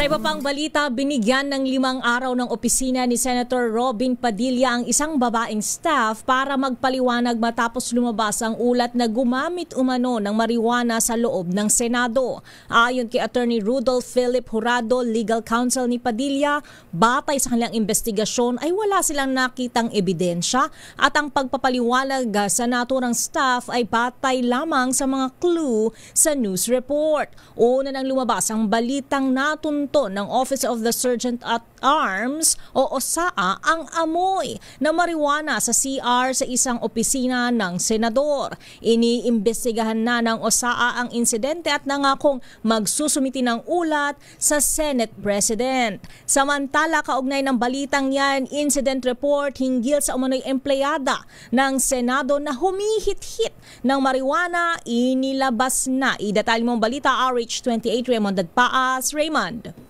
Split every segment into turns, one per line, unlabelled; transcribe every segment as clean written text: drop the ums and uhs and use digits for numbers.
iba pang balita, binigyan ng 5 araw ng opisina ni Senator Robin Padilla ang isang babaeng staff para magpaliwanag matapos lumabas ang ulat na gumamit umano ng marijuana sa loob ng Senado. Ayon kay Attorney Rudolph Philip Jurado, legal counsel ni Padilla, batay sa kanilang investigasyon ay wala silang nakitang ebidensya at ang pagpapaliwanag sa naturang staff ay batay lamang sa mga clue sa news report. Una nang lumabas ang balitang natunto ng Office of the Sergeant at Arms o OSAA ang amoy na marijuana sa CR sa isang opisina ng senador. Iniimbestigahan na ng OSAA ang insidente at nangakong magsusumiti ng ulat sa Senate President. Samantala, kaugnay ng balitang yan, incident report hinggil sa umano'y empleyada ng Senado na humihit-hit ng marijuana inilabas na. Idetalye mong balita, RH28, Raymond Dadpaas. Raymond.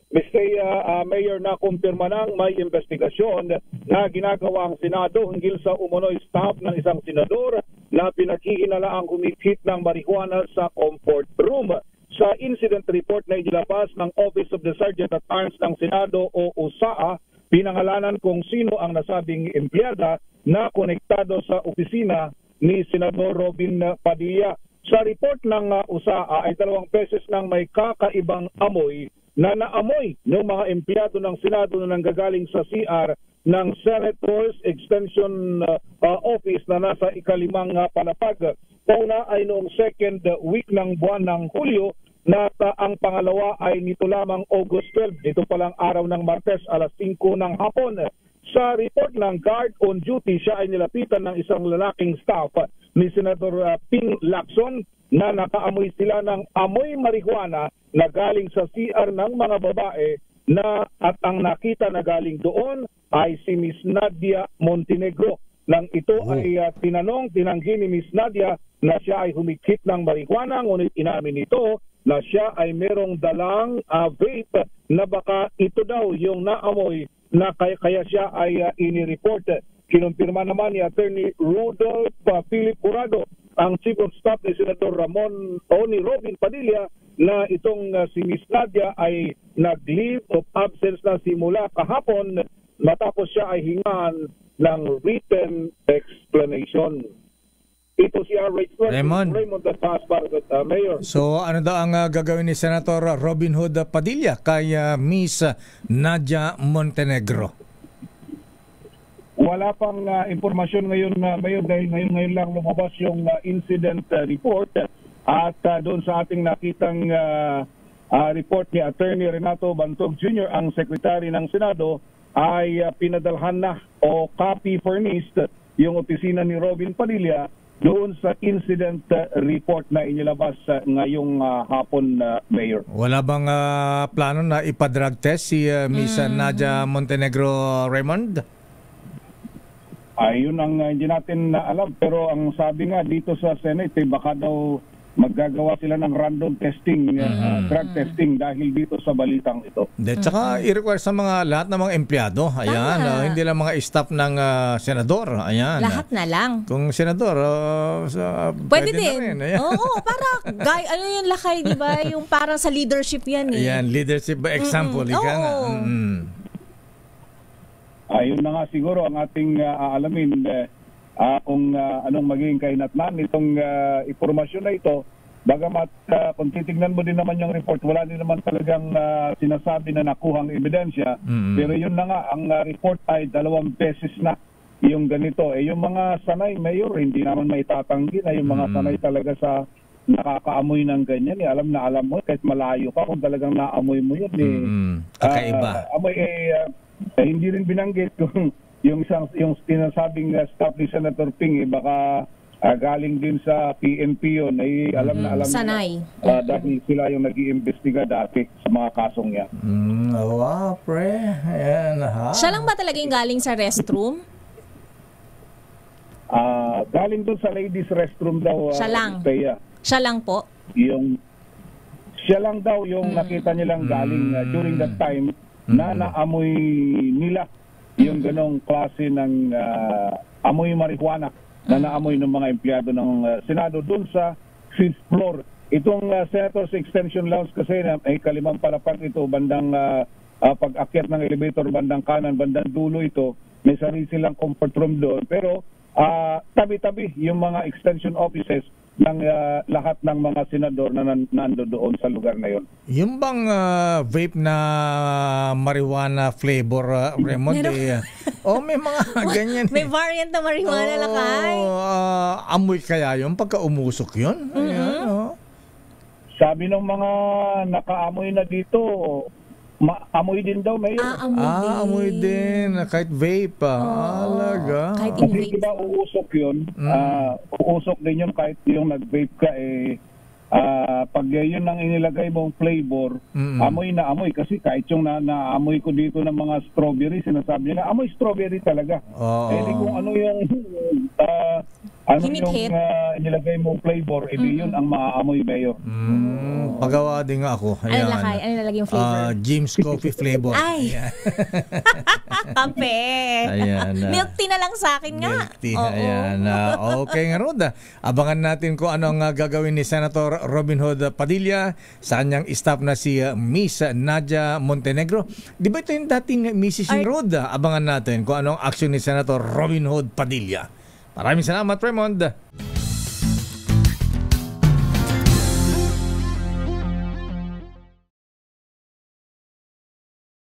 Mr. Mayor, na kumpirma ng may investigasyon na ginagawa ang Senado hinggil sa umunoy staff ng isang senador na pinaghihinalaang humihit ng marijuana sa comfort room. Sa incident report na inilabas ng Office of the Sergeant at Arms ng Senado o OSAA, pinangalanan kung sino ang nasabing empleyada na konektado sa opisina ni Senador Robin Padilla. Sa report ng OSAA ay 2 beses nang may kakaibang amoy na naamoy ng mga empleyado ng Senado na nanggagaling sa CR ng Senator's Extension Office na nasa ika-5 palapag. Una ay noong 2nd week ng buwan ng Hulyo na ang pangalawa ay nito lamang August 12. Ito palang araw ng Martes alas 5 ng hapon. Sa report ng guard on duty, siya ay nilapitan ng isang lalaking staff ni Senator Ping Lacson na nakaamoy sila ng amoy marijuana na galing sa CR ng mga babae na at ang nakita na galing doon ay si Miss Nadia Montenegro. Nang ito ay tinanggi ni Miss Nadia na siya ay humikit ng marijuana, ngunit inamin nito na siya ay merong dalang vape na baka ito daw yung naamoy na kaya siya ay inireport. Kinumpirma naman ni Attorney Rudolph Philip Jurado, ang Chief of Staff ni Senator ni Robin Padilla, na itong si Miss Nadia ay nag-leave of absence na simula kahapon matapos siya ay hingan ng written explanation. Ito si Raymond Dadpaas, Mayor.
So ano daw ang gagawin ni Senator Robin Hood Padilla kay Miss Nadia Montenegro?
Wala pang impormasyon ngayon, Mayor, dahil ngayon lang lumabas yung incident report at doon sa ating nakitang report ni Attorney Renato Bantog Jr., ang Secretary ng Senado, ay pinadalhan na o copy furnished yung opisina ni Robin Padilla doon sa incident report na inilabas ngayong hapon, Mayor.
Wala bang plano na ipa-drug test si Miss Nadia Montenegro, Raymond?
Ayun ang hindi natin alam, pero ang sabi nga dito sa Senate, baka daw maggagawa sila ng random testing, drug testing dahil dito sa balitang ito.
Tsaka i-require sa lahat ng mga empleyado. Ayan, hindi lang mga staff ng senador. Ayan.
Lahat na lang.
Kung senador,
pwede din. Oo, para ano yung lakay, di ba? Yung parang sa leadership yan eh.
Ayan, leadership example. Ika nga.
Ayun na nga siguro ang ating aalamin kung anong magiging kahinatnan itong impormasyon na ito. Bagamat kung titignan mo din naman yung report, wala din naman talagang sinasabi na nakuhang ebidensya. Pero yun na nga, ang report ay 2 beses na yung ganito. Yung mga sanay, Mayor, hindi naman maitatanggi na yung mga sanay talaga sa nakakaamoy ng ganyan. Alam na alam mo, kahit malayo ka, kung talagang naamoy mo yun.
Kakaiba.
Amoy hindi rin binanggit kung yung sinasabing staff ni Senator Ping baka galing din sa PNP yun, alam na alam
sanay
na dahil sila yung nag-iimbestiga dati sa mga kasong yan.
Wow, pre. Ayan, ha?
Siya lang ba talaga yung galing sa restroom?
Galing dun sa ladies restroom daw.
Siya lang? Siya lang po?
Siya lang daw yung nakita nilang galing during that time na naamoy nila yung ganong klase ng amoy marijuana na naamoy ng mga empleyado ng Senado doon sa 5th floor Itong Senators Extension Lounge kasi ay kalimang palapag ito, bandang pag-akyat ng elevator, bandang kanan, bandang dulo ito, may sarili silang comfort room doon. Pero tabi-tabi yung mga extension offices ng lahat ng mga senador na nando doon sa lugar na yon.
Yung bang vape na marijuana flavor, Raymond? May mga ganyan.
May variant na marijuana lakay.
Amoy kaya yun pagka umusok yun? Ayan,
Sabi ng mga nakaamoy na dito, amoy din daw, Mayor.
Amoy din. Kahit vape. Alaga.
Kahit
Kasi diba uusok yun, uusok din yun kahit yung nag-vape ka pag yun ang inilagay mong flavor, amoy na amoy. Kasi kahit yung naamoy ko dito ng mga strawberry, sinasabi nila, amoy strawberry talaga. Di kung ano yung inilagay mong flavor, yun ang maaamoy, Mayor.
Pagawa din nga ako.
Ano lakay? Ano nalagay yung flavor?
Jim's Coffee flavor.
Ay! Kampe!
Ayan.
Milk tea na lang sa akin nga.
Milk tea. Ayan. Okay nga, Rod. Abangan natin kung ano ang gagawin ni Senator Robin Hood Padilla sa kanyang staff na si Miss Nadia Montenegro. Di ba ito yung dating Mrs. Rod? Abangan natin kung ano ang action ni Senator Robin Hood Padilla. Maraming salamat, Raymond.